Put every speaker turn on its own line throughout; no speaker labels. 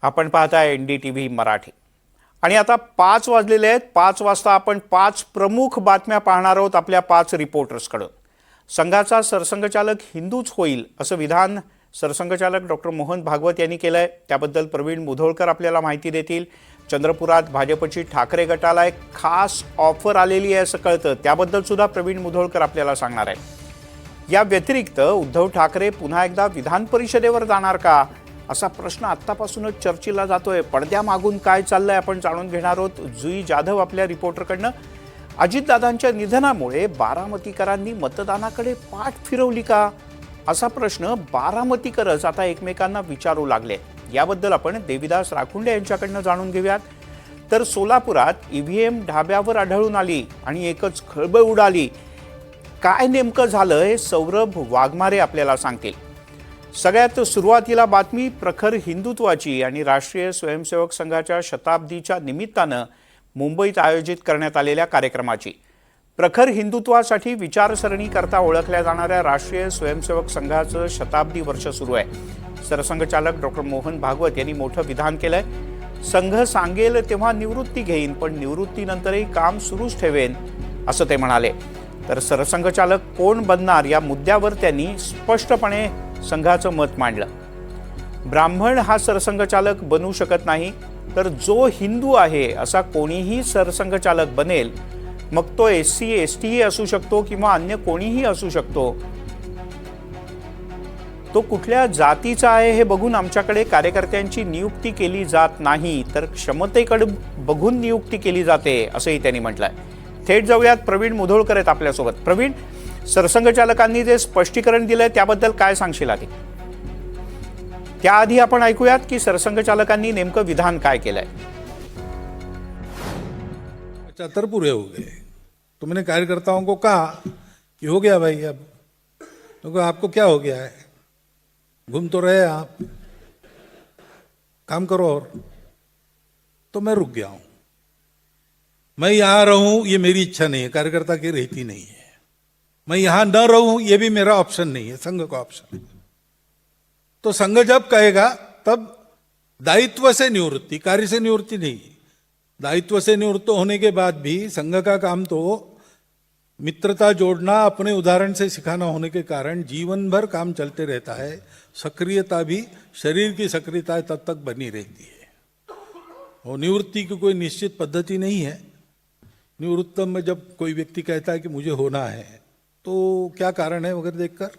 आपण पाहताय NDTV मराठी आणि आता 5 वाजलेले आहेत। 5 वाजता आपण 5 प्रमुख बातम्या पाहणार आहोत आपल्या 5 रिपोर्टर्सकडून। संघाचा सरसंघचालक हिंदूच होईल असं विधान सरसंघचालक डॉक्टर मोहन भागवत यांनी केलंय। त्याबद्दल प्रवीण मुधोळकर आपल्याला माहिती देतील। चंद्रपुरात भाजपची ठाकरे गटाला एक खास ऑफर आलेली आहे असं कळतं, त्याबद्दल सुद्धा प्रवीण मुधोळकर आपल्याला सांगणार आहे। या व्यतिरिक्त उद्धव ठाकरे पुन्हा एकदा विधान परिषदेवर जाणार का असा प्रश्न आत्तापासूनच चर्चेला जातोय। पडद्यामागून काय चाललंय आपण जाणून घेणार आहोत जुई जाधव आपल्या रिपोर्टरकडनं। अजितदादांच्या निधनामुळे बारामतीकरांनी मतदानाकडे पाठ फिरवली का असा प्रश्न बारामतीकरच आता एकमेकांना विचारू लागले। याबद्दल आपण देविदास राखुंडे यांच्याकडनं जाणून घेऊयात। तर सोलापुरात EVM ढाब्यावर आढळून आली आणि एकच खळबळ उडाली। काय नेमकं झालं हे सौरभ वाघमारे आपल्याला सांगतील। सगळ्यात सुरुवातीला बातमी प्रखर हिंदुत्वाची आणि राष्ट्रीय स्वयंसेवक संघाच्या शताब्दीच्या निमित्तानं मुंबईत आयोजित करण्यात आलेल्या कार्यक्रमाची। प्रखर हिंदुत्वासाठी विचारसरणी करता ओळखल्या जाणाऱ्या राष्ट्रीय स्वयंसेवक संघाचं शताब्दी वर्ष सुरू आहे। सरसंघचालक डॉक्टर मोहन भागवत यांनी मोठं विधान केलंय। संघ सांगेल तेव्हा निवृत्ती घेईन, पण निवृत्तीनंतरही काम सुरूच ठेवेन असं ते म्हणाले। तर सरसंघचालक कोण बनणार या मुद्द्यावर त्यांनी स्पष्टपणे संघाचं मत मांडलं। ब्राह्मण हा सरसंघचालक बनू शकत नाही, तर जो हिंदू आहे असा कोणीही सरसंघचालक बनेल, मग तो SC ST असू शकतो किंवा अन्य कोणीही असू शकतो। तो कुठल्या जातीचा आहे हे बघून आमच्याकडे कार्यकर्त्यांची नियुक्ती केली जात नाही, तर क्षमतेकडे बघून नियुक्ती केली जाते असंही त्यांनी म्हटलंय। थेट जाऊयात प्रवीण मुधोळकर आहेत आपल्यासोबत। प्रवीण, सरसंघचालकांनी जे स्पष्टीकरण दिलंय त्याबद्दल काय सांगशील आधी? त्याआधी आपण ऐकूयात की सरसंघचालकांनी नेमकं विधान काय केलंय।
75 पूरे हो गए तो मैंने कार्यकर्ताओं को कहा कि हो गया भाई, अब तो आपको क्या हो गया है, घूम तो रहे आप, काम करो। और तो मैं रुक गया हूं। मैं यहां रहूं ये मेरी इच्छा नहीं है, कार्यकर्ता की रहती नहीं है। मैं यहां न रहूं ये भी मेरा ऑप्शन नहीं है, संघ का ऑप्शन है। तो संघ जब कहेगा तब दायित्व से निवृत्ति, कार्य से निवृत्ति नहीं। दायित्व से निवृत्त होने के बाद भी संघ का काम तो मित्रता जोड़ना, अपने उदाहरण से सिखाना होने के कारण जीवन भर काम चलते रहता है। सक्रियता भी, शरीर की सक्रियता तब तक बनी रहती है। और निवृत्ति की कोई निश्चित पद्धति नहीं है। निवृत्त में जब कोई व्यक्ति कहता है कि मुझे होना है तो क्या कारण है वगैरह देखकर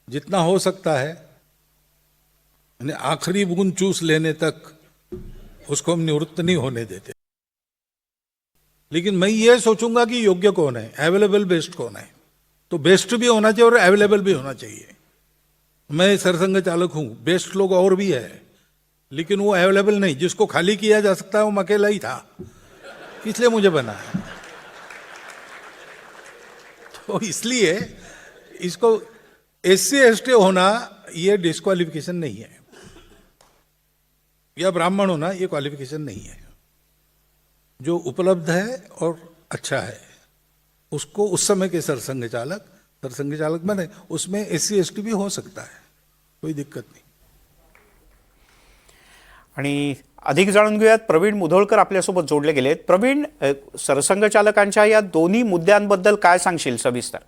जितना हो सकता है यानी आखिरी बूंद चूस लेने तक उसको हम निवृत्त नहीं होने देते। लेकिन मैं ये सोचूंगा कि योग्य कौन है, अवेलेबल बेस्ट कौन है। तो बेस्ट भी होना चाहिए और अवेलेबल भी होना चाहिए। मैं सरसंघ चालक हूं, बेस्ट लोग और भी है, लेकिन वो अवेलेबल नहीं। जिसको खाली किया जा सकता है वो अकेला ही था, इसलिए मुझे बना है। तो इसलिए इसको SC ST होना ये डिस्क्वालिफिकेशन नहीं है, या ब्राह्मण होना ये क्वालिफिकेशन नहीं है। जो उपलब्ध है और अच्छा है उसको उस समय के सरसंघ चालक बने। उसमें SC ST भी हो सकता है, कोई दिक्कत नहीं।
आणि अधिक जाणून घेऊयात, प्रवीण मुधोळकर आपल्यासोबत जोडले गेलेत। प्रवीण, सरसंघचालकांच्या या दोन्ही मुद्द्यांबद्दल काय सांगशील सविस्तर?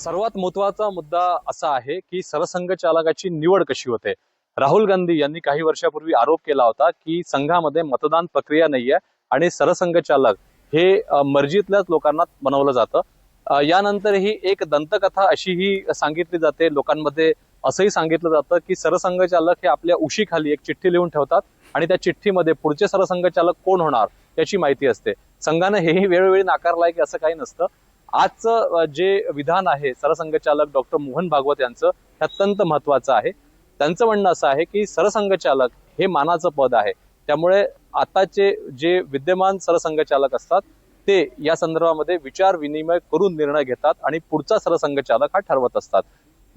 सर्वात महत्त्वाचा मुद्दा असा आहे की सरसंघचालकाची निवड कशी होते। राहुल गांधी यांनी काही वर्षापूर्वी आरोप केला होता की संघामध्ये मतदान प्रक्रिया नाहीये आणि सरसंघचालक हे मर्जीतल्याच लोकांना बनवलं जातं। यानंतर ही एक दंतकथा अशीही सांगितली जाते लोकांमध्ये, असंही सांगितलं जातं की सरसंघचालक हे आपल्या उशीखाली एक चिठ्ठी लिहून ठेवतात आणि त्या चिठ्ठीमध्ये पुढचे सरसंघचालक कोण होणार याची माहिती असते। संघाने हेही वेळोवेळी नाकारलाय की असं काही नसतं। आजचं जे विधान आहे सरसंघचालक डॉक्टर मोहन भागवत यांचं, हे अत्यंत महत्वाचं आहे। त्यांचं म्हणणं असं आहे की सरसंघचालक हे मानाचं पद आहे, त्यामुळे आताचे जे विद्यमान सरसंघचालक असतात ते या संदर्भामध्ये विचार विनिमय करून निर्णय घेतात आणि पुढचा सरसंघचालक हा ठरवत असतात।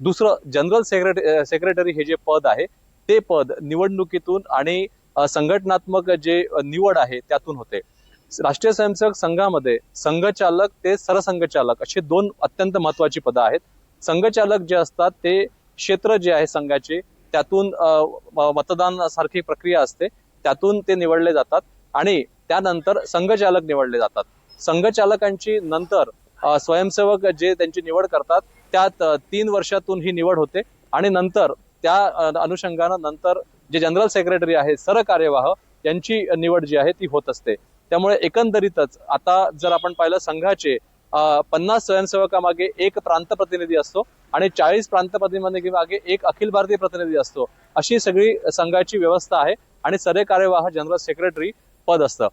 दुसरं, जनरल सेक्रेटरी हे जे पद आहे ते पद निवडणुकीतून आणि संघटनात्मक जे निवड आहे त्यातून होते। राष्ट्रीय स्वयंसेवक संघामध्ये संघचालक ते सरसंघचालक अशी दोन अत्यंत महत्वाची पदं आहेत। संघचालक जे असतात ते क्षेत्र जे आहे संघाचे त्यातून मतदान सारखी प्रक्रिया असते, त्यातून ते निवडले जातात आणि त्यानंतर संघचालक निवडले जातात. संघचालकांची नंतर स्वयंसेवक जे त्यांची निवड करतात त्यात 3 वर्षातून ही निवड होते आणि नंतर त्या अनुषंगानं नंतर जे जनरल सेक्रेटरी आहे सरकार्यवाह यांची निवड जी आहे ती होत असते. त्यामुळे एकंदरीतच आता जर आपण पाहिलं संघाचे 50 स्वयंसेवकामागे एक प्रांत प्रतिनिधी असतो आणि 40 प्रांत प्रतिनिधी मागे एक अखिल भारतीय प्रतिनिधी असतो. अशी सगळी संघाची व्यवस्था आहे आणि सरकार्यवाह जनरल सेक्रेटरी पद असतं.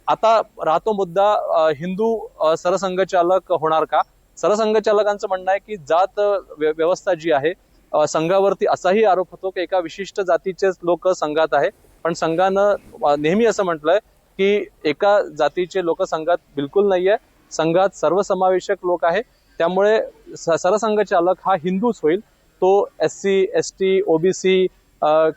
आता राहतो मुद्दा हिंदू सरसंघचालक होणार का? सरसंघचालकांचं म्हणणं आहे की जात व्यवस्था जी आहे संघावरती असाही आरोप होतो की एका विशिष्ट जातीचेच लोक संघात आहे, पण संघानं नेहमी असं म्हटलंय की एका जातीचे लोक संघात बिलकुल नाहीये, संघात सर्वसमावेशक लोक आहे. त्यामुळे सरसंघचालक हा हिंदूच होईल, तो SC ST OBC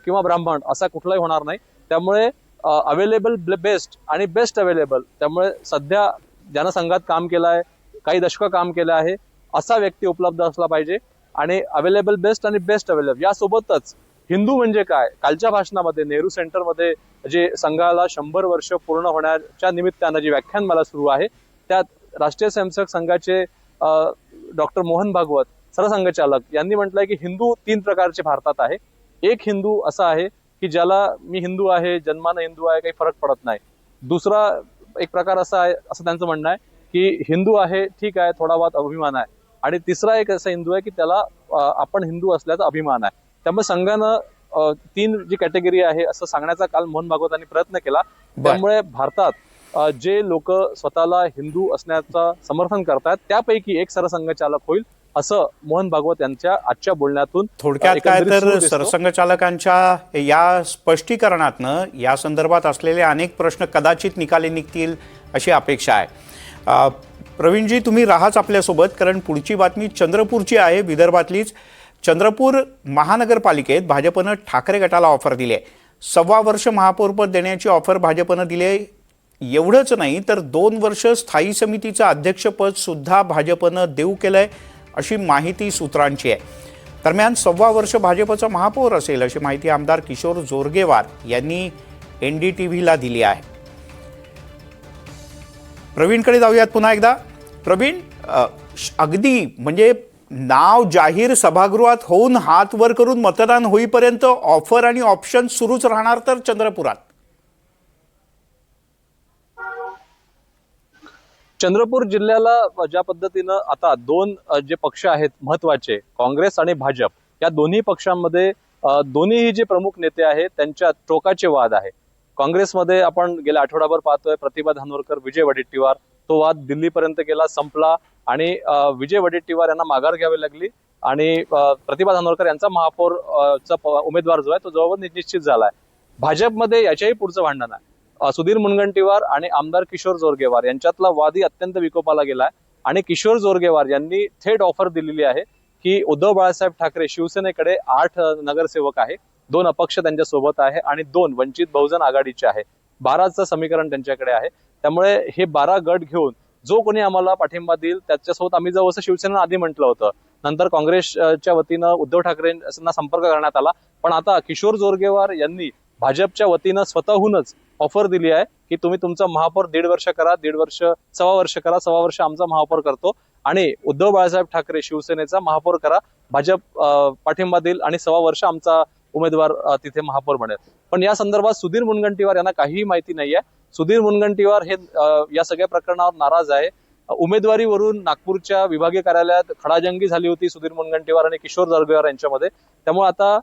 किंवा ब्राह्मण असा कुठलाही होणार नाही. त्यामुळे अवेलेबल बेस्ट आणि बेस्ट अवेलेबल, त्यामुळे सध्या ज्यानं संघात काम केलं आहे, काही दशकं काम केलं आहे असा व्यक्ती उपलब्ध असला पाहिजे आणि अवेलेबल बेस्ट आणि बेस्ट अवेलेबल यासोबतच हिंदू म्हणजे काय, कालच्या भाषणामध्ये नेहरू सेंटरमध्ये जे संघाला 100 वर्ष पूर्ण होण्याच्या निमित्तानं जे व्याख्यानमाला सुरू आहे त्यात राष्ट्रीय स्वयंसेवक संघाचे डॉक्टर मोहन भागवत सरसंघचालक यांनी म्हटलंय की हिंदू 3 प्रकारचे भारतात आहे. एक हिंदू असा आहे की ज्याला मी हिंदू आहे, जन्मानं हिंदू आहे, काही फरक पडत नाही. दुसरा एक प्रकार असा आहे असं त्यांचं म्हणणं आहे की हिंदू आहे ठीक आहे, थोडा बहुत अभिमान आहे. आणि तिसरा एक असा हिंदू आहे की त्याला आपण हिंदू असल्याचा अभिमान आहे. त्यामुळे संघानं 3 जी कॅटेगरी आहे असं सांगण्याचा काल मोहन भागवतांनी प्रयत्न केला. त्यामुळे भारतात जे लोक स्वतःला हिंदू असण्याचं समर्थन करतात त्यापैकी एक सरसंघचालक होईल असं मोहन भागवत यांच्या आजच्या बोलण्यातून
थोडक्यात काय तर सरसंघचालकांच्या या स्पष्टीकरणातनं या संदर्भात असलेले अनेक प्रश्न कदाचित निकाली निघतील अशी अपेक्षा आहे. प्रवीणजी, तुम्ही राहाच आपल्यासोबत, कारण पुढची बातमी चंद्रपूरची आहे, विदर्भातलीच. चंद्रपूर महानगरपालिकेत भाजपनं ठाकरे गटाला ऑफर दिली आहे. 1.25 वर्ष महापौरपद देण्याची ऑफर भाजपनं दिली आहे. एवढंच नाही तर 2 वर्ष स्थायी समितीचं अध्यक्षपद सुद्धा भाजपनं देऊ केलंय अशी माहिती सूत्रांची आहे. दरम्यान 1.25 वर्ष भाजपचा महापौर असेल अशी माहिती आमदार किशोर जोरगेवार यांनी NDTVला दिली आहे. प्रवीणकडे जाऊयात पुन्हा एकदा. प्रवीण, अगदी म्हणजे नाव जाहीर सभागृहात होऊन हात वर करून मतदान होईपर्यंत ऑफर आणि ऑप्शन सुरूच राहणार तर चंद्रपुरात?
चंद्रपूर जिल्ह्याला ज्या पद्धतीनं आता 2 जे पक्ष आहेत महत्वाचे, काँग्रेस आणि भाजप, या दोन्ही पक्षांमध्ये दोन्हीही जे प्रमुख नेते आहेत त्यांच्यात टोकाचे वाद आहे. काँग्रेसमध्ये आपण गेल्या आठवडाभर पाहतोय प्रतिभा धानोरकर, विजय वडेट्टीवार, तो वाद दिल्लीपर्यंत गेला, संपला आणि विजय वडेट्टीवार यांना माघार घ्यावी लागली आणि प्रतिभा धानोरकर यांचा महापौरचा उमेदवार जो आहे तो जवळजवळ निश्चित झालाय. भाजपमध्ये याच्याही पुढचं भांडण आहे. सुधीर मुनगंटीवार आणि आमदार किशोर जोरगेवार यांच्यातला वादही अत्यंत विकोपाला गेलाय आणि किशोर जोरगेवार यांनी थेट ऑफर दिलेली आहे की उद्धव बाळासाहेब ठाकरे शिवसेनेकडे 8 नगरसेवक आहे, 2 अपक्ष त्यांच्या सोबत आहे आणि 2 वंचित बहुजन आघाडीचे आहे. 12चं समीकरण त्यांच्याकडे आहे. त्यामुळे हे 12 गट घेऊन जो कोणी आम्हाला पाठिंबा देईल त्याच्यासोबत आम्ही जाऊ असं शिवसेनेनं आधी म्हटलं होतं. नंतर काँग्रेसच्या वतीनं उद्धव ठाकरेंना संपर्क करण्यात आला, पण आता किशोर जोरगेवार यांनी भाजपच्या वतीनं स्वतःहूनच ऑफर दिली आहे की तुम्ही तुमचा महापौर 1.5 वर्ष करा, 1.5 वर्ष, 1.25 वर्ष करा, 1.25 वर्ष आमचा महापौर करतो आणि उद्धव बाळासाहेब ठाकरे शिवसेनेचा महापौर करा, भाजप पाठिंबा देईल आणि 1.25 वर्ष आमचा उमेदवार तिथे महापौर बनेल. पण या संदर्भात सुधीर मुनगंटीवार यांना काहीही माहिती नाहीये. सुधीर मुनगंटीवार हे या सगळ्या प्रकरणावर नाराज आहे. उमेदवारीवरून नागपूरच्या विभागीय कार्यालयात खडाजंगी झाली होती सुधीर मुनगंटीवार आणि किशोर जोरगेवार यांच्यामध्ये. त्यामुळे आता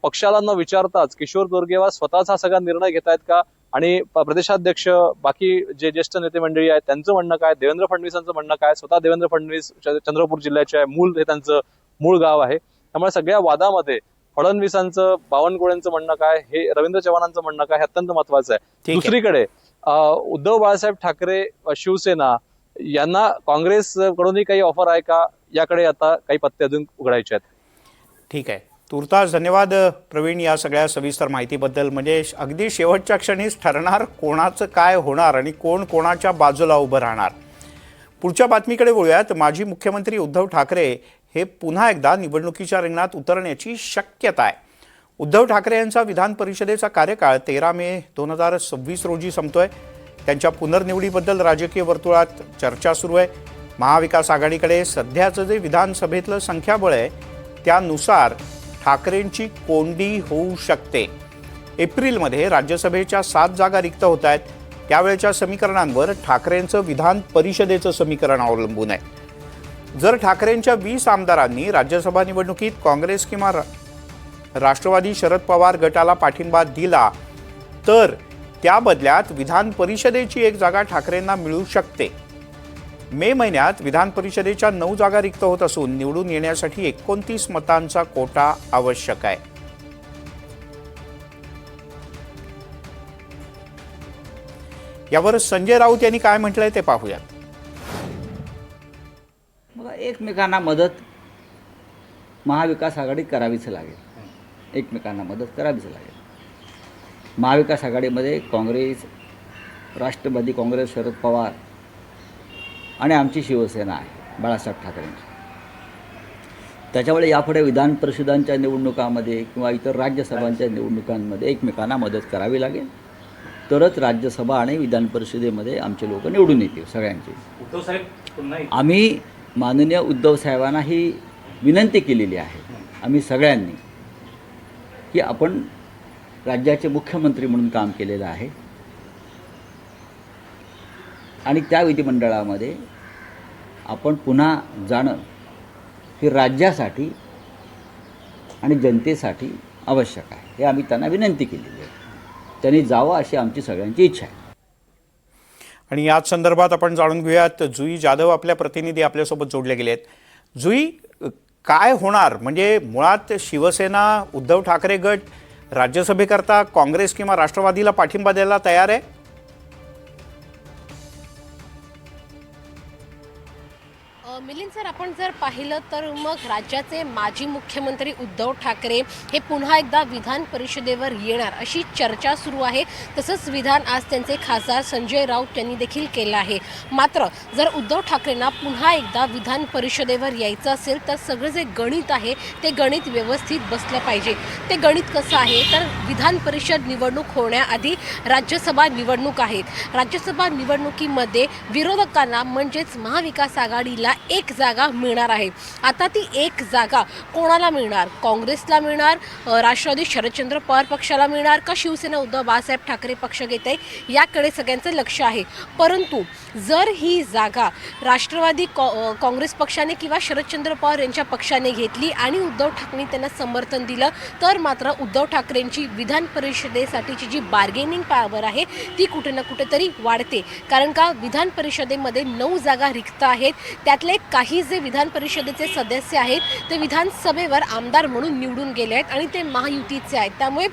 पक्षाला न विचारताच किशोर जोरगेवार स्वतःच हा सगळा निर्णय घेत आहेत का आणि प्रदेशाध्यक्ष, बाकी जे ज्येष्ठ नेते मंडळी आहेत त्यांचं म्हणणं काय, देवेंद्र फडणवीसांचं म्हणणं काय. स्वतः देवेंद्र फडणवीस चंद्रपूर जिल्ह्याचे आहे, हे त्यांचं मूळ गाव आहे. त्यामुळे सगळ्या वादामध्ये फडणवीसांचं, बावनकुळेंचं म्हणणं काय, हे रवींद्र चव्हाणांचं म्हणणं काय हे अत्यंत महत्वाचं आहे. दुसरीकडे उद्धव बाळासाहेब ठाकरे, शिवसेना यांना काँग्रेसकडूनही काही ऑफर आहे का याकडे आता काही पत्ते अजून उघडायचे आहेत.
ठीक आहे, तुर्तास धन्यवाद प्रवीण या सगळ्या सविस्तर माहितीबद्दल. म्हणजे अगदी शेवटच्या क्षणीच ठरणार कोणाचं काय होणार आणि कोण कोणाच्या बाजूला उभं राहणार. पुढच्या बातमीकडे वळूयात. माजी मुख्यमंत्री उद्धव ठाकरे हे पुन्हा एकदा निवडणुकीच्या रिंगणात उतरण्याची शक्यता आहे. उद्धव ठाकरे यांचा विधान परिषदेचा कार्यकाळ 13 मे 2026 रोजी संपतोय. त्यांच्या पुनर्निवडीबद्दल राजकीय वर्तुळात चर्चा सुरू आहे. महाविकास आघाडीकडे सध्याचं जे विधानसभेतलं संख्याबळ आहे त्यानुसार ठाकरेंची कोंडी होऊ शकते. एप्रिलमध्ये राज्यसभेच्या 7 जागा रिक्त होत आहेत. त्यावेळेच्या समीकरणांवर ठाकरेंचं विधान परिषदेचं समीकरण अवलंबून आहे. जर ठाकरेंच्या 20 आमदारांनी राज्यसभा निवडणुकीत काँग्रेस किंवा राष्ट्रवादी शरद पवार गटाला पाठिंबा दिला तर त्या बदल्यात विधान परिषदेची 1 जागा ठाकरेंना मिळू शकते. मे महिन्यात विधान परिषदेच्या 9 जागा रिक्त होत असून निवडून येण्यासाठी 29 मतांचा कोटा आवश्यक आहे. यावर संजय राऊत यांनी काय म्हटलंय ते पाहूया.
बघा, एकमेकांना मदत महाविकास आघाडी करावीच लागेल. एकमेकांना मदत करावीच लागेल. महाविकास आघाडीमध्ये काँग्रेस, राष्ट्रवादी काँग्रेस, शरद पवार आणि आमची शिवसेना आहे बाळासाहेब ठाकरेंची. त्याच्यामुळे यापुढे विधान परिषदांच्या निवडणुकांमध्ये किंवा इतर राज्यसभांच्या निवडणुकांमध्ये एकमेकांना मदत करावी लागेल. तरच राज्यसभा आणि विधान परिषदेमध्ये आमचे लोक निवडून येतील सगळ्यांचे. आम्ही माननीय उद्धव साहेबांना ही विनंती केलेली आहे आम्ही सगळ्यांनी की आपण राज्याचे मुख्यमंत्री म्हणून काम केलेलं आहे आणि त्या विधिमंडळामध्ये आपण पुन्हा जाणं हे राज्यासाठी आणि जनतेसाठी आवश्यक आहे. हे आम्ही त्यांना विनंती केलेली आहे. त्यांनी जावं अशी आमची सगळ्यांची इच्छा आहे.
आणि याच संदर्भात आपण जाणून घेऊयात. जुई जाधव आपल्या प्रतिनिधी आपल्यासोबत जोडले गेले आहेत. जुई, काय होणार म्हणजे मुळात शिवसेना उद्धव ठाकरे गट राज्यसभेकरता काँग्रेस किंवा राष्ट्रवादीला पाठिंबा द्यायला तयार आहे?
मिलिंद सर, आपण जर पाहिलं तर मग राज्याचे माजी मुख्यमंत्री उद्धव ठाकरे हे पुन्हा एकदा विधान परिषदेवर येणार अशी चर्चा सुरू आहे. तसंच विधान आज त्यांचे खासदार संजय राऊत यांनी देखील केलं आहे. मात्र जर उद्धव ठाकरेंना पुन्हा एकदा विधान परिषदेवर यायचं असेल तर सगळं जे गणित आहे ते गणित व्यवस्थित बसलं पाहिजे. ते गणित कसं आहे तर विधान परिषद निवडणूक होण्याआधी राज्यसभा निवडणूक आहेत. राज्यसभा निवडणुकीमध्ये विरोधकांना म्हणजेच महाविकास आघाडीला 1 जागा मिळणार आहे. आता ती 1 जागा कोणाला मिळणार? काँग्रेसला मिळणार, राष्ट्रवादी शरदचंद्र पवार पक्षाला मिळणार का शिवसेना उद्धव बाळासाहेब ठाकरे पक्ष घेते याकडे सगळ्यांचं लक्ष आहे. परंतु जर ही जागा राष्ट्रवादी काँग्रेस पक्षाने किंवा शरदचंद्र पवार यांच्या पक्षाने घेतली आणि उद्धव ठाकरे त्यांना समर्थन दिलं तर मात्र उद्धव ठाकरेंची विधान परिषदेसाठीची जी बार्गेनिंग पॉवर आहे ती कुठे ना कुठेतरी वाढते. कारण का विधान परिषदेमध्ये 9 जागा रिक्त आहेत. त्यातले काही जे विधान परिषदेचे सदस्य आहेत ते विधानसभेवर आमदार म्हणून निवडून गेले आहेत आणि ते महायुतीचे आहेत. त्यामुळे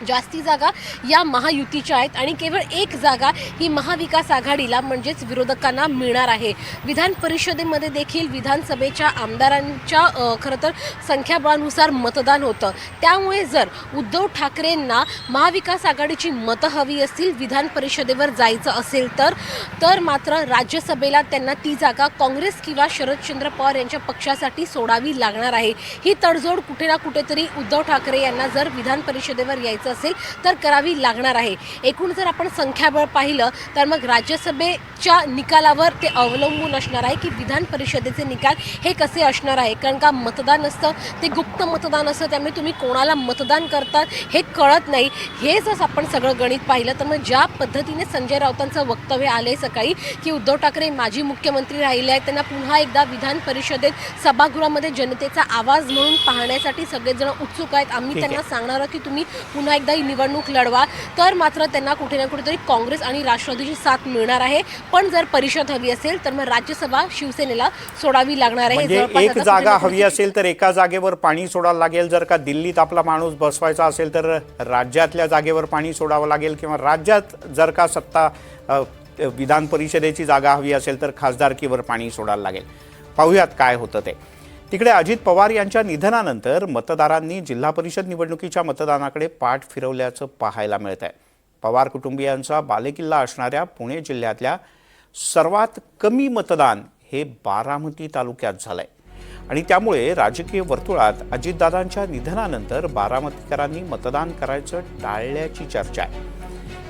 जास्ती जागा या महायुतीच्या आहेत आणि केवळ 1 जागा ही महाविकास आघाडीला म्हणजेच विरोधकांना मिळणार आहे. विधान परिषदेमध्ये देखील विधानसभेच्या आमदारांच्या खरं तर संख्याबळानुसार मतदान होतं. त्यामुळे जर उद्धव ठाकरेंना महाविकास आघाडीची मतं हवी असतील, विधान परिषदेवर जायचं असेल तर मात्र राज्यसभेला त्यांना ती जागा काँग्रेस किंवा शरदचंद्र पवार यांच्या पक्षासाठी सोडावी लागणार आहे. ही तडजोड कुठे ना कुठेतरी उद्धव ठाकरे यांना जर विधान परिषदेवर यायचं असेल तर करावी लागणार आहे. एकूण जर आपण संख्याबळ पाहिलं तर मग राज्यसभेच्या निकालावर ते अवलंबून असणार आहे की विधान परिषदेचे निकाल हे कसे असणार आहे. कारण का मतदान असतं ते गुप्त मतदान असतं, त्यामुळे तुम्ही कोणाला मतदान करतात हे कळत नाही. हे जर आपण सगळं गणित पाहिलं तर मग ज्या पद्धतीने संजय राऊतांचं वक्तव्य आलंय सकाळी की उद्धव ठाकरे माजी मुख्यमंत्री राहिले आहेत, त्यांना पुन्हा एकदा विधान परिषदेत सभागृहामध्ये जनतेचा आवाज म्हणून पाहण्यासाठी सगळेजण उत्सुक आहेत. आम्ही त्यांना सांगणार आहोत की तुम्ही पुन्हा एकदा ही निवडणूक लढवा, तर मात्र त्यांना कुठे ना कुठेतरी काँग्रेस आणि राष्ट्रवादीची साथ मिळणार आहे. पण जर परिषद हवी असेल तर मग राज्यसभा शिवसेनेला सोडावी लागणार आहे.
म्हणजे 1 जागा हवी असेल तर एका जागेवर पाणी सोडावं लागेल. जर का दिल्लीत आपला माणूस बसवायचा असेल तर राज्यातल्या जागेवर पाणी सोडावं लागेल किंवा राज्यात जर का सत्ता विधान परिषदेची जागा हवी असेल तर खासदारकीवर पाणी सोडायला लागेल. पाहूयात काय होतं ते. तिकडे अजित पवार यांच्या निधनानंतर मतदारांनी जिल्हा परिषद निवडणुकीच्या मतदानाकडे पाठ फिरवल्याचं पाहायला मिळत आहे. पवार कुटुंबियांचा बालेकिल्ला असणाऱ्या पुणे जिल्ह्यातल्या सर्वात कमी मतदान हे बारामती तालुक्यात झालंय आणि त्यामुळे राजकीय वर्तुळात अजितदादांच्या निधनानंतर बारामतीकरांनी मतदान करायचं टाळल्याची चर्चा आहे.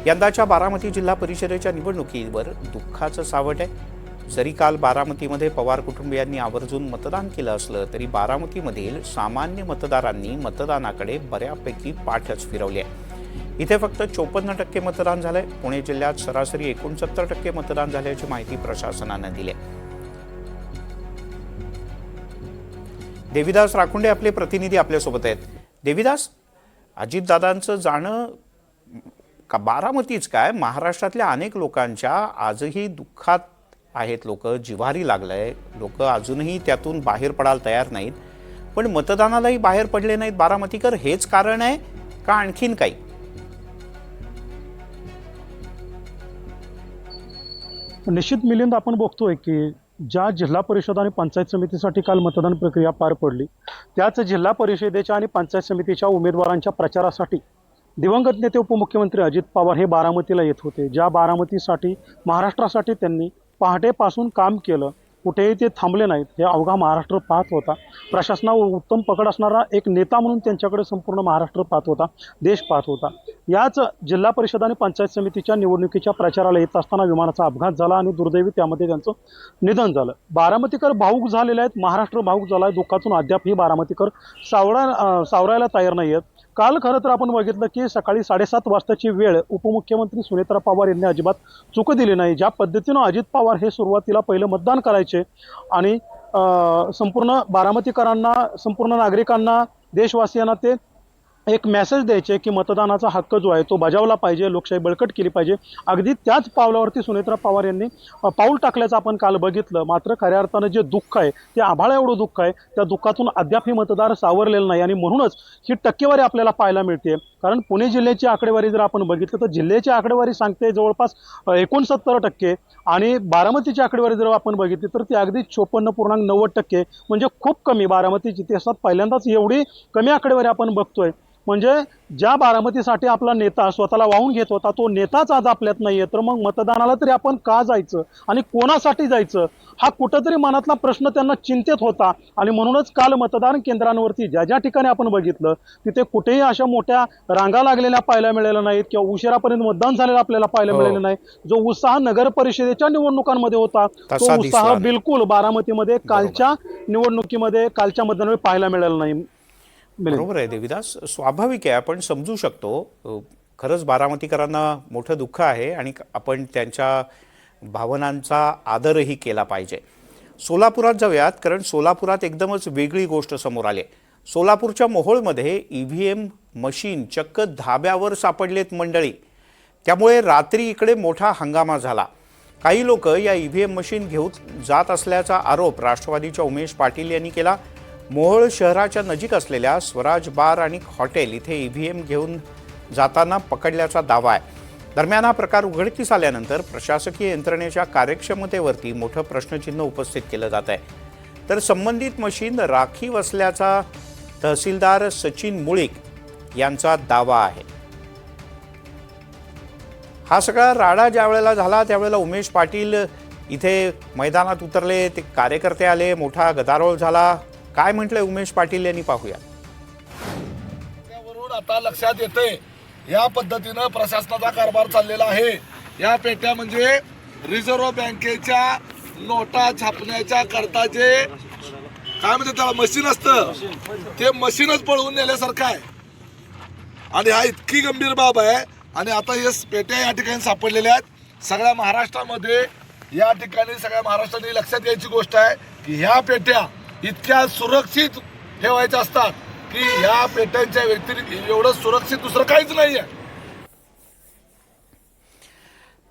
यंदाच्या बारामती जिल्हा परिषदेच्या निवडणुकीवर दुःखाचं सावट आहे. जरी काल बारामतीमध्ये पवार कुटुंबियांनी आवर्जून मतदान केलं असलं तरी बारामतीमधील सामान्य मतदारांनी मतदानाकडे बऱ्यापैकी पाठच फिरवली आहे. इथे फक्त 54% मतदान झालंय. पुणे जिल्ह्यात सरासरी 69% मतदान झाल्याची माहिती प्रशासनानं दिली आहे. देविदास राखुंडे आपले प्रतिनिधी आपल्यासोबत आहेत. देविदास, अजितदादांचं जाणं का बारामतीच काय महाराष्ट्रातल्या अनेक लोकांच्या आजही दुःखात आहेत. लोक जिव्हारी लागलंय. लोक अजूनही त्यातून बाहेर पडायला तयार नाहीत. पण मतदानालाही बाहेर पडले नाहीत बारामतीकर. हेच कारण आहे का आणखीन काही?
निश्चित मिलिंद, आपण बघतोय की ज्या जिल्हा परिषद आणि पंचायत समितीसाठी काल मतदान प्रक्रिया पार पडली, त्याच जिल्हा परिषदेच्या आणि पंचायत समितीच्या उमेदवारांच्या प्रचारासाठी दिवंगत नेते उपमुख्यमंत्री अजित पवार हे बारामतीला येत होते. ज्या बारामतीसाठी, महाराष्ट्रासाठी त्यांनी पहाटेपासून काम केलं, कुठेही ते थांबले नाहीत, हे अवघा महाराष्ट्र पाहत होता. प्रशासनावर उत्तम पकड असणारा एक नेता म्हणून त्यांच्याकडे संपूर्ण महाराष्ट्र पाहत होता, देश पाहत होता. याच जिल्हा परिषद आणि पंचायत समितीच्या निवडणुकीच्या प्रचाराला येत असताना विमानाचा अपघात झाला आणि दुर्दैवी त्यामध्ये त्यांचं निधन झालं. बारामतीकर भावूक झालेले आहेत, महाराष्ट्र भावूक झाला आहे. दुःखातून अद्यापही बारामतीकर सावरायला तयार नाही आहेत. काल खरं तर आपण बघितलं की सकाळी 7:30 वाजताची वेळ उपमुख्यमंत्री सुनेत्रा पवार यांनी अजिबात चूक दिली नाही. ज्या पद्धतीनं अजित पवार हे सुरुवातीला पहिलं मतदान करायचे आणि संपूर्ण बारामतीकरांना, संपूर्ण नागरिकांना, देशवासियांना ते एक मेसेज द्यायचे की मतदानाचा हक्क जो आहे तो बजावला पाहिजे, लोकशाही बळकट केली पाहिजे. अगदी त्याच पावलावरती सुनेत्रा पवार यांनी पाऊल टाकल्याचं आपण काल बघितलं. मात्र खऱ्या अर्थानं जे दुःख आहे ते आभाळा एवढं दुःख आहे, त्या दुःखातून अद्यापही मतदार सावरलेलं नाही आणि म्हणूनच ही टक्केवारी आपल्याला पाहायला मिळते. कारण पुणे जिल्ह्याची आकडेवारी जर आपण बघितलं तर जिल्ह्याची आकडेवारी सांगते जवळपास 69% आणि बारामतीची आकडेवारी जर आपण बघितली तर ती अगदी 54.90%, म्हणजे खूप कमी. बारामतीच्या इतिहासात पहिल्यांदाच एवढी कमी आकडेवारी आपण बघतोय. म्हणजे ज्या बारामतीसाठी आपला नेता स्वतःला वाहून घेत होता तो नेताच आज आपल्यात नाहीये, तर मग मतदानाला तरी आपण का जायचं आणि कोणासाठी जायचं, हा कुठंतरी मनातला प्रश्न त्यांना चिंतेत होता. आणि म्हणूनच काल मतदान केंद्रांवरती ज्या ज्या ठिकाणी आपण बघितलं तिथे कुठेही अशा मोठ्या रांगा लागलेल्या पाहायला मिळाल्या नाहीत किंवा उशिरापर्यंत मतदान झालेलं आपल्याला पाहायला मिळालं नाही. जो उत्साह नगर परिषदेच्या निवडणुकांमध्ये होता तो उत्साह बिलकुल बारामतीमध्ये कालच्या निवडणुकीमध्ये, कालच्या मतदानामध्ये पाहायला मिळाला नाही.
बरोबर आहे देविदास, स्वाभाविक आहे, आपण समजू शकतो. खरंच बारामतीकरांना मोठं दुःख आहे आणि आपण त्यांच्या भावनांचा आदरही केला पाहिजे. सोलापुरात जाऊयात, कारण सोलापुरात एकदमच वेगळी गोष्ट समोर आली. सोलापूरच्या मोहोळमध्ये EVM मशीन चक्क धाब्यावर सापडलेत मंडळी. त्यामुळे रात्री इकडे मोठा हंगामा झाला. काही लोक या EVM मशीन घेऊन जात असल्याचा आरोप राष्ट्रवादीच्या उमेश पाटील यांनी केला. मोहोळ शहराच्या नजीक असलेल्या स्वराज बार आणि हॉटेल इथे EVM घेऊन जाताना पकडल्याचा दावा आहे. दरम्यान हा प्रकार उघडकीस आल्यानंतर प्रशासकीय यंत्रणेच्या कार्यक्षमतेवरती मोठं प्रश्नचिन्ह उपस्थित केलं जात आहे. तर संबंधित मशीन राखीव असल्याचा तहसीलदार सचिन मुळीक यांचा दावा आहे. हा सगळा राडा ज्या वेळेला झाला त्यावेळेला उमेश पाटील इथे मैदानात उतरले, ते कार्यकर्ते आले, मोठा गदारोळ झाला. काय म्हटलंय उमेश पाटील यांनी पाहूया.
त्यावरून आता लक्षात येते या पद्धतीनं प्रशासनाचा कारभार चाललेला आहे. या पेट्या म्हणजे रिझर्व्ह बँकेच्या नोटा छापण्याच्या करता जे काय म्हणते त्याला मशीन असतं, ते मशीनच पळवून नेल्यासारखं आहे. आणि हा इतकी गंभीर बाब आहे. आणि आता हे पेट्या या ठिकाणी सापडलेल्या आहेत सगळ्या महाराष्ट्रामध्ये. या ठिकाणी सगळ्या महाराष्ट्राने लक्षात घ्यायची गोष्ट आहे की ह्या पेट्या इतक्या सुरक्षित ठेवायच्या असतात की ह्या पेट्यांच्या व्यतिरिक्त एवढं सुरक्षित दुसरं काहीच नाही आहे.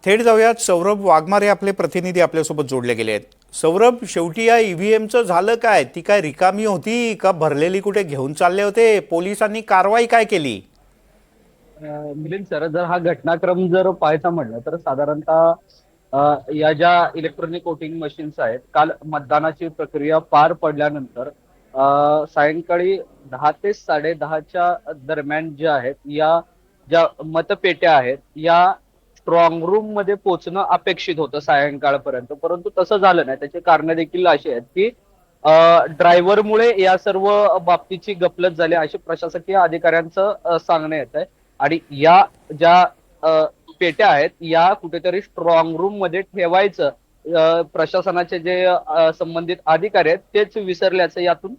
थेट जाऊयात, सौरभ वाघमारे आपले प्रतिनिधी आपल्यासोबत जोडले गेले आहेत. सौरभ, शेवटी या EVMचं झालं काय? ती काय रिकामी होती का भरलेली कुठे घेऊन चालले होते? पोलिसांनी कारवाई काय केली?
मिलिंद सर, जर हा घटनाक्रम जर पाहायचा म्हटलं तर साधारणतः या ज्या इलेक्ट्रॉनिक वोटिंग मशीन्स आहेत, काल मतदानाची प्रक्रिया पार पडल्यानंतर सायंकाळी 10 ते 10:30च्या दरम्यान ज्या आहेत, या ज्या मतपेट्या आहेत या स्ट्रॉंग रूम मध्ये पोहोचणं अपेक्षित होतं सायंकाळपर्यंत, परंतु तसं झालं नाही. त्याचे कारण देखील अशी आहेत की ड्रायव्हरमुळे या सर्व बाबतीची गफलत झाली अशी प्रशासकीय अधिकाऱ्यांचं सांगणं येत आहे. आणि या ज्या पेट्या आहेत या कुठेतरी स्ट्रॉंग रूम मध्ये ठेवायचं प्रशासनाचे जे संबंधित अधिकारी आहेत तेच विसरल्याचं यातून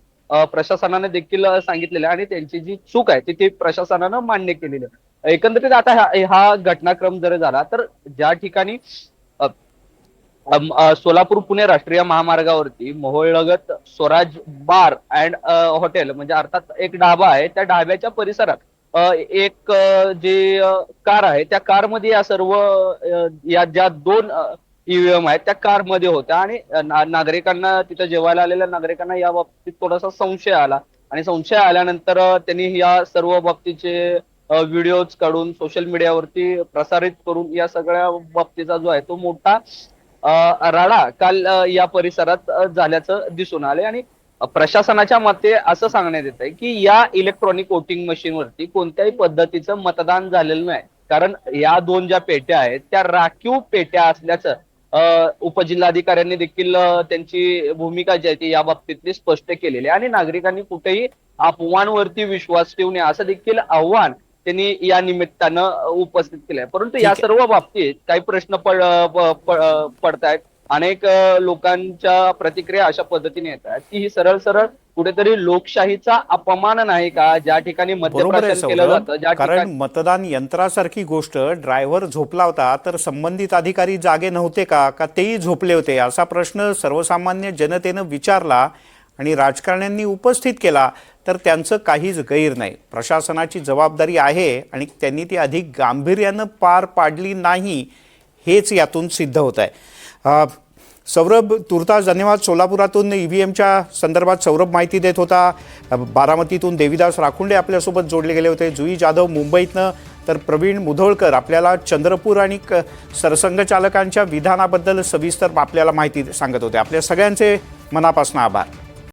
प्रशासनाने देखील सांगितलेलं आहे आणि त्यांची जी चूक आहे ती प्रशासनानं मान्य केलेली आहे. एकंदरीत आता हा घटनाक्रम जर झाला तर ज्या ठिकाणी सोलापूर पुणे राष्ट्रीय महामार्गावरती मोहोळलगत स्वराज बार अँड हॉटेल म्हणजे अर्थात एक ढाबा आहे, त्या ढाब्याच्या परिसरात एक जे कार आहे त्या कारमध्ये या सर्व या ज्या 2 ईव्हीएम आहेत त्या कारमध्ये होत्या आणि नागरिकांना तिथे जेवायला आलेल्या नागरिकांना या बाबतीत थोडासा संशय आला आणि संशय आल्यानंतर त्यांनी या सर्व बाबतीचे व्हिडिओज काढून सोशल मीडियावरती प्रसारित करून या सगळ्या बाबतीचा जो आहे तो मोठा राडा काल या परिसरात झाल्याचं दिसून आले. आणि प्रशासनाच्या मते असं सांगण्यात येत आहे की या इलेक्ट्रॉनिक वोटिंग मशीनवरती कोणत्याही पद्धतीचं मतदान झालेलं नाही, कारण या 2 ज्या पेट्या आहेत त्या राखीव पेट्या असल्याचं उपजिल्हाधिकाऱ्यांनी देखील त्यांची भूमिका जी आहे ती या बाबतीतली स्पष्ट केलेली आहे. आणि नागरिकांनी कुठेही अफवांवरती विश्वास ठेवू नये असं देखील आव्हान त्यांनी या निमित्तानं उपस्थित केलं आहे. परंतु या सर्व बाबतीत काही प्रश्न पडतायत. अनेक लोकांच्या प्रतिक्रिया अशा पद्धतीने येत आहेत की ही सरळ सरळ कुठेतरी लोकशाहीचा अपमान नाही का, ज्या ठिकाणी
बरोबर आहे
मद्यप्राशन केलं
सौरभ,
जातं, ज्या
कारण
ठिकाणी
मतदान यंत्रासारखी गोष्ट, ड्रायव्हर झोपला होता तर संबंधित अधिकारी जागे नव्हते का तेही झोपले होते असा प्रश्न सर्वसामान्य जनतेनं विचारला आणि राजकारण्यांनी उपस्थित केला तर त्यांचं काहीच गैर नाही. प्रशासनाची जबाबदारी आहे आणि त्यांनी ती अधिक गांभीर्यानं पार पाडली नाही हेच यातून सिद्ध होत आहे. सौरभ, तुर्तास धन्यवाद. सोलापुरातून ईव्हीएमच्या संदर्भात सौरभ माहिती देत होता. बारामतीतून देविदास राखुंडे आपल्यासोबत जोडले गेले होते. जुई जाधव मुंबईतनं, तर प्रवीण मुधोळकर आपल्याला चंद्रपूर आणि सरसंघचालकांच्या विधानाबद्दल सविस्तर आपल्याला माहिती सांगत होते. आपल्या सगळ्यांचे मनापासून आभार.